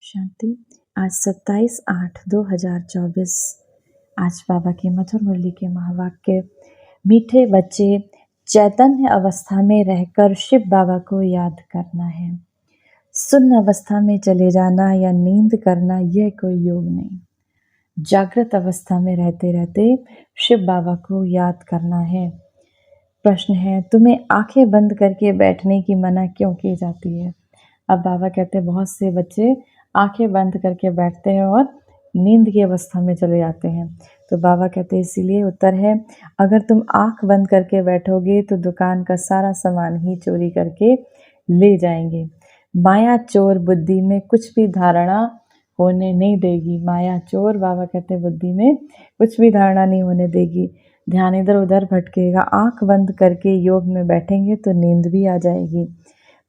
शांति। आज 27/8/2024। आज बाबा की मधुर मुरली के महावाक्य। मीठे बच्चे, चैतन्य अवस्था में रहकर शिव बाबा को याद करना है। सुन्न अवस्था में चले जाना या नींद करना यह कोई योग नहीं। जागृत अवस्था में रहते रहते शिव बाबा को याद करना है। प्रश्न है, तुम्हें आंखें बंद करके बैठने की मना क्यों की जाती है? अब बाबा कहते हैं बहुत से बच्चे आंखें बंद करके बैठते हैं और नींद की अवस्था में चले जाते हैं। तो बाबा कहते हैं इसीलिए उत्तर है, अगर तुम आंख बंद करके बैठोगे तो दुकान का सारा सामान ही चोरी करके ले जाएंगे। माया चोर बुद्धि में कुछ भी धारणा होने नहीं देगी। माया चोर, बाबा कहते हैं, बुद्धि में कुछ भी धारणा नहीं होने देगी। ध्यान इधर उधर भटकेगा। आंख बंद करके योग में बैठेंगे तो नींद भी आ जाएगी,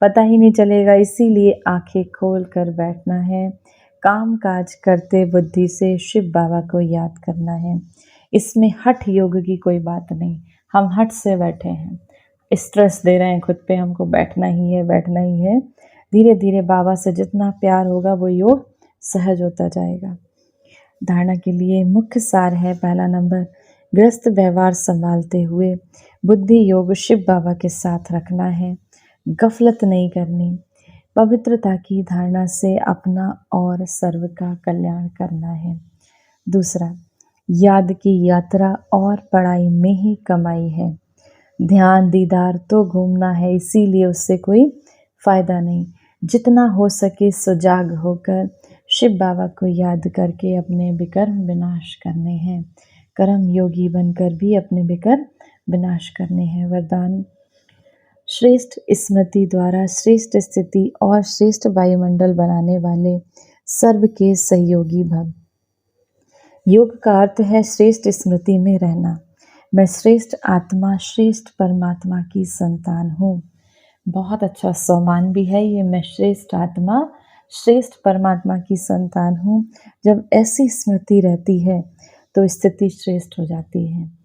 पता ही नहीं चलेगा। इसीलिए आंखें खोल कर बैठना है। काम काज करते बुद्धि से शिव बाबा को याद करना है। इसमें हठ योग की कोई बात नहीं। हम हठ से बैठे हैं, स्ट्रेस दे रहे हैं खुद पे, हमको बैठना ही है, बैठना ही है। धीरे धीरे बाबा से जितना प्यार होगा वो योग सहज होता जाएगा। धारणा के लिए मुख्य सार है, पहला नंबर, गृहस्थ व्यवहार संभालते हुए बुद्धि योग शिव बाबा के साथ रखना है। गफलत नहीं करनी। पवित्रता की धारणा से अपना और सर्व का कल्याण करना है। दूसरा, याद की यात्रा और पढ़ाई में ही कमाई है। ध्यान दीदार तो घूमना है, इसीलिए उससे कोई फायदा नहीं। जितना हो सके सुजाग होकर शिव बाबा को याद करके अपने विकर्म विनाश करने हैं। कर्म योगी बनकर भी अपने विकर्म विनाश करने हैं। वरदान, श्रेष्ठ स्मृति द्वारा श्रेष्ठ स्थिति और श्रेष्ठ वायुमंडल बनाने वाले सर्व के सहयोगी भव। योग का अर्थ है श्रेष्ठ स्मृति में रहना। मैं श्रेष्ठ आत्मा, श्रेष्ठ परमात्मा की संतान हूँ। बहुत अच्छा सम्मान भी है ये, मैं श्रेष्ठ आत्मा, श्रेष्ठ परमात्मा की संतान हूँ। जब ऐसी स्मृति रहती है तो स्थिति श्रेष्ठ हो जाती है।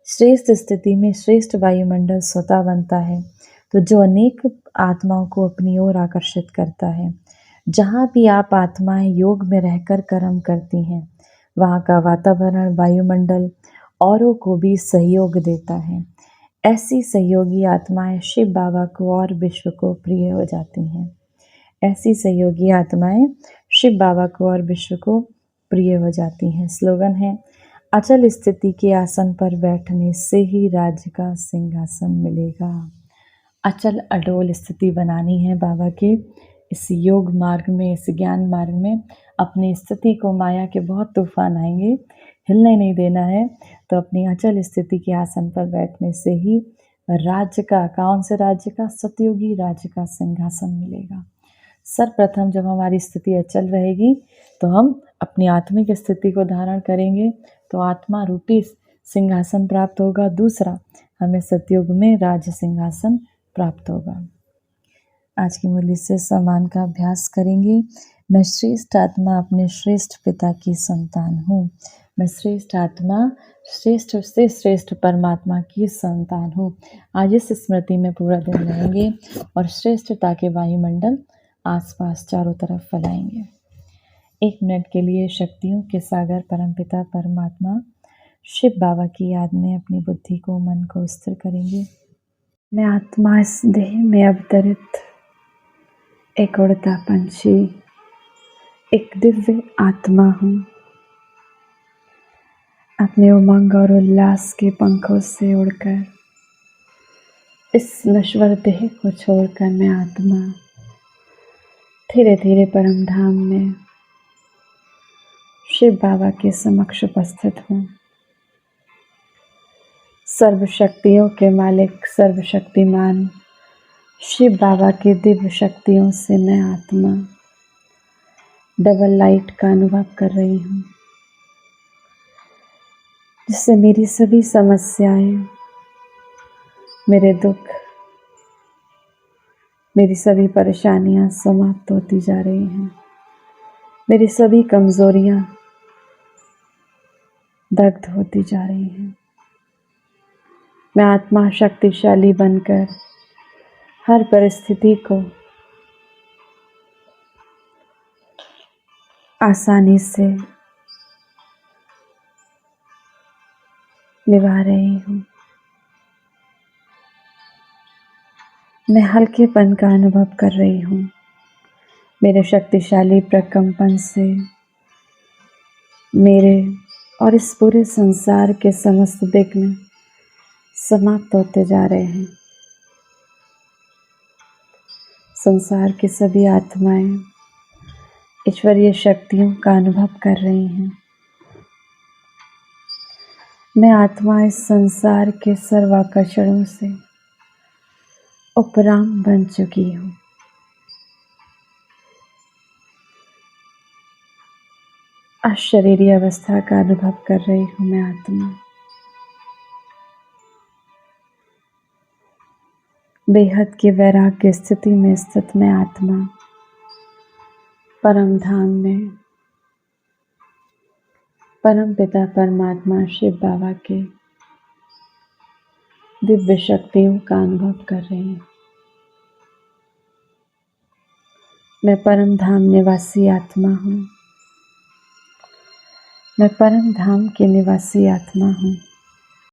श्रेष्ठ स्थिति में श्रेष्ठ वायुमंडल स्वतः बनता है, तो जो अनेक आत्माओं को अपनी ओर आकर्षित करता है। जहाँ भी आप आत्माएं योग में रहकर कर्म करती हैं, वहाँ का वातावरण, वायुमंडल औरों को भी सहयोग देता है। ऐसी सहयोगी आत्माएं शिव बाबा को और विश्व को प्रिय हो जाती हैं। ऐसी सहयोगी आत्माएं शिव बाबा को और विश्व को प्रिय हो जाती हैं। स्लोगन है, अचल स्थिति के आसन पर बैठने से ही राज्य का सिंहासन मिलेगा। अचल अडोल स्थिति बनानी है बाबा के इस योग मार्ग में, इस ज्ञान मार्ग में। अपनी स्थिति को, माया के बहुत तूफान आएंगे, हिलने नहीं देना है। तो अपनी अचल स्थिति के आसन पर बैठने से ही राज्य का, कौन से राज्य का? सतयुगी राज्य का सिंहासन मिलेगा। सर्वप्रथम जब हमारी स्थिति अचल रहेगी तो हम अपनी आत्मिक स्थिति को धारण करेंगे, तो आत्मा रूपी सिंहासन प्राप्त होगा। दूसरा, हमें सतयुग में राज्य सिंहासन प्राप्त होगा। आज की मुरली से सम्मान का अभ्यास करेंगे। मैं श्रेष्ठ आत्मा अपने श्रेष्ठ पिता की संतान हूँ। मैं श्रेष्ठ आत्मा, श्रेष्ठ से श्रेष्ठ परमात्मा की संतान हूँ। आज इस स्मृति में पूरा दिन रहेंगे और श्रेष्ठता के वायुमंडल आसपास चारों तरफ फैलाएंगे। 1 मिनट के लिए शक्तियों के सागर परमपिता परमात्मा शिव बाबा की याद में अपनी बुद्धि को, मन को स्थिर करेंगे। मैं आत्मा इस देह में अवतरित एक उड़ता पंछी, एक दिव्य आत्मा हूँ। अपने उमंग और उल्लास के पंखों से उड़कर इस नश्वर देह को छोड़कर मैं आत्मा धीरे धीरे परम धाम में शिव बाबा के समक्ष उपस्थित हूँ। सर्वशक्तियों के मालिक, सर्वशक्तिमान शिव बाबा के दिव्य शक्तियों से मैं आत्मा डबल लाइट का अनुभव कर रही हूँ, जिससे मेरी सभी समस्याएं, मेरे दुख, मेरी सभी परेशानियां समाप्त होती जा रही हैं। मेरी सभी कमजोरियां दग्ध होती जा रही हैं। मैं आत्मा शक्तिशाली बनकर हर परिस्थिति को आसानी से निभा रही हूँ। मैं हल्केपन का अनुभव कर रही हूँ। मेरे शक्तिशाली प्रकंपन से मेरे और इस पूरे संसार के समस्त विघ्न समाप्त होते जा रहे हैं। संसार की सभी आत्माएं ईश्वरीय शक्तियों का अनुभव कर रही हैं। मैं आत्मा इस संसार के सर्वाकर्षणों से उपराम बन चुकी हूँ। अशरीरी अवस्था का अनुभव कर रही हूँ मैं आत्मा। बेहद की वैराग्य स्थिति में स्थित मैं आत्मा परम धाम में परम पिता परमात्मा शिव बाबा के दिव्य शक्तियों का अनुभव कर रही हूँ। मैं परम धाम निवासी आत्मा हूँ। मैं परम धाम की निवासी आत्मा हूँ।